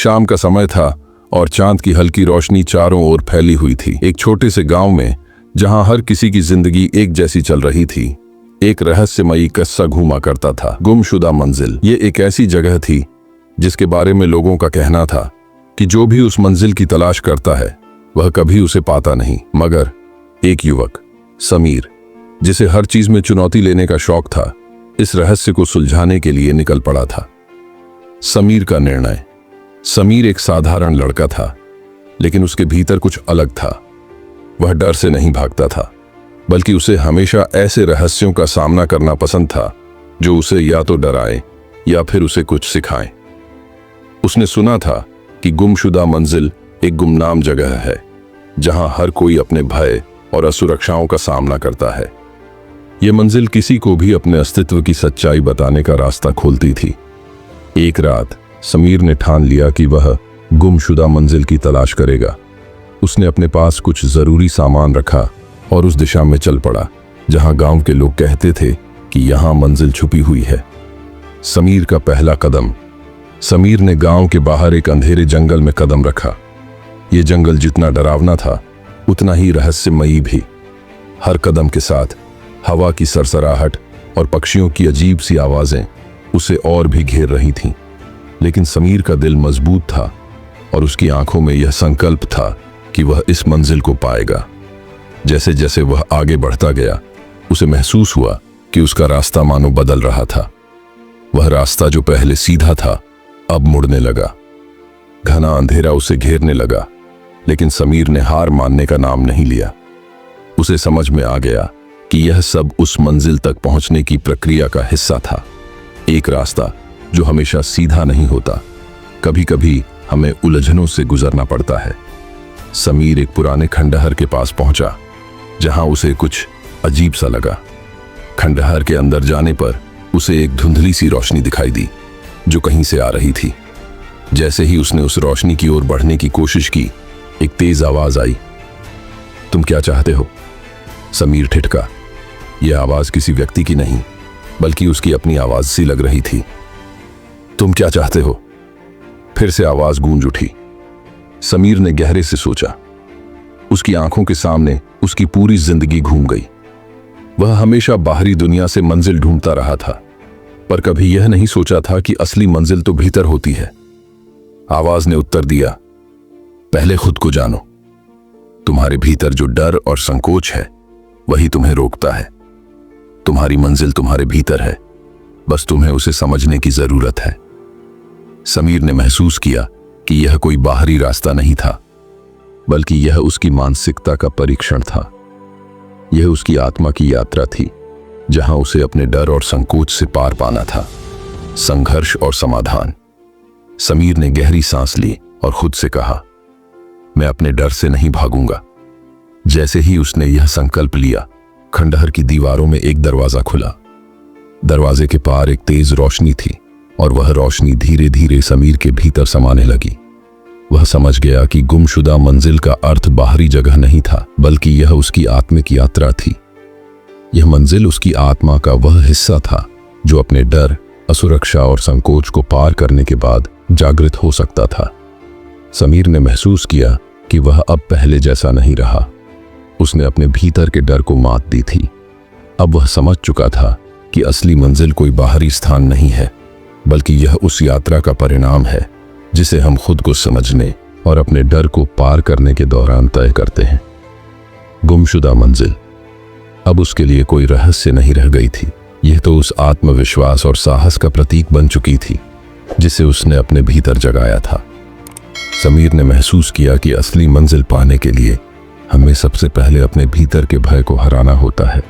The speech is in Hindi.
शाम का समय था और चांद की हल्की रोशनी चारों ओर फैली हुई थी। एक छोटे से गांव में जहां हर किसी की जिंदगी एक जैसी चल रही थी, एक रहस्यमयी किस्सा घूमा करता था। गुमशुदा मंजिल। ये एक ऐसी जगह थी जिसके बारे में लोगों का कहना था कि जो भी उस मंजिल की तलाश करता है वह कभी उसे पाता नहीं। मगर एक युवक, समीर, जिसे हर चीज में चुनौती लेने का शौक था, इस रहस्य को सुलझाने के लिए निकल पड़ा था। समीर का निर्णय। समीर एक साधारण लड़का था, लेकिन उसके भीतर कुछ अलग था। वह डर से नहीं भागता था, बल्कि उसे हमेशा ऐसे रहस्यों का सामना करना पसंद था जो उसे या तो डराए या फिर उसे कुछ सिखाएं। उसने सुना था कि गुमशुदा मंजिल एक गुमनाम जगह है जहां हर कोई अपने भय और असुरक्षाओं का सामना करता है। यह मंजिल किसी को भी अपने अस्तित्व की सच्चाई बताने का रास्ता खोलती थी। एक रात समीर ने ठान लिया कि वह गुमशुदा मंजिल की तलाश करेगा। उसने अपने पास कुछ जरूरी सामान रखा और उस दिशा में चल पड़ा जहां गांव के लोग कहते थे कि यहां मंजिल छुपी हुई है। समीर का पहला कदम। समीर ने गांव के बाहर एक अंधेरे जंगल में कदम रखा। यह जंगल जितना डरावना था उतना ही रहस्यमयी भी। हर कदम के साथ हवा की सरसराहट और पक्षियों की अजीब सी आवाजें उसे और भी घेर रही थीं। लेकिन समीर का दिल मजबूत था और उसकी आंखों में यह संकल्प था कि वह इस मंजिल को पाएगा। जैसे जैसे वह आगे बढ़ता गया, उसे महसूस हुआ कि उसका रास्ता मानो बदल रहा था। वह रास्ता जो पहले सीधा था अब मुड़ने लगा। घना अंधेरा उसे घेरने लगा, लेकिन समीर ने हार मानने का नाम नहीं लिया। उसे समझ में आ गया कि यह सब उस मंजिल तक पहुंचने की प्रक्रिया का हिस्सा था। एक रास्ता जो हमेशा सीधा नहीं होता, कभी कभी हमें उलझनों से गुजरना पड़ता है। समीर एक पुराने खंडहर के पास पहुंचा जहां उसे कुछ अजीब सा लगा। खंडहर के अंदर जाने पर उसे एक धुंधली सी रोशनी दिखाई दी जो कहीं से आ रही थी। जैसे ही उसने उस रोशनी की ओर बढ़ने की कोशिश की, एक तेज आवाज आई। तुम क्या चाहते हो? समीर ठिठका। यह आवाज किसी व्यक्ति की नहीं, बल्कि उसकी अपनी आवाज सी लग रही थी। तुम क्या चाहते हो? फिर से आवाज गूंज उठी। समीर ने गहरे से सोचा। उसकी आंखों के सामने उसकी पूरी जिंदगी घूम गई। वह हमेशा बाहरी दुनिया से मंजिल ढूंढता रहा था, पर कभी यह नहीं सोचा था कि असली मंजिल तो भीतर होती है। आवाज ने उत्तर दिया, पहले खुद को जानो। तुम्हारे भीतर जो डर और संकोच है वही तुम्हें रोकता है। तुम्हारी मंजिल तुम्हारे भीतर है, बस तुम्हें उसे समझने की जरूरत है। समीर ने महसूस किया कि यह कोई बाहरी रास्ता नहीं था, बल्कि यह उसकी मानसिकता का परीक्षण था। यह उसकी आत्मा की यात्रा थी, जहां उसे अपने डर और संकोच से पार पाना था। संघर्ष और समाधान। समीर ने गहरी सांस ली और खुद से कहा, मैं अपने डर से नहीं भागूंगा। जैसे ही उसने यह संकल्प लिया, खंडहर की दीवारों में एक दरवाजा खुला। दरवाजे के पार एक तेज रोशनी थी और वह रोशनी धीरे धीरे समीर के भीतर समाने लगी। वह समझ गया कि गुमशुदा मंजिल का अर्थ बाहरी जगह नहीं था, बल्कि यह उसकी आत्मिक यात्रा थी। यह मंजिल उसकी आत्मा का वह हिस्सा था जो अपने डर, असुरक्षा और संकोच को पार करने के बाद जागृत हो सकता था। समीर ने महसूस किया कि वह अब पहले जैसा नहीं रहा। उसने अपने भीतर के डर को मात दी थी। अब वह समझ चुका था कि असली मंजिल कोई बाहरी स्थान नहीं है, बल्कि यह उस यात्रा का परिणाम है जिसे हम खुद को समझने और अपने डर को पार करने के दौरान तय करते हैं। गुमशुदा मंजिल अब उसके लिए कोई रहस्य नहीं रह गई थी। यह तो उस आत्मविश्वास और साहस का प्रतीक बन चुकी थी जिसे उसने अपने भीतर जगाया था। समीर ने महसूस किया कि असली मंजिल पाने के लिए हमें सबसे पहले अपने भीतर के भय को हराना होता है।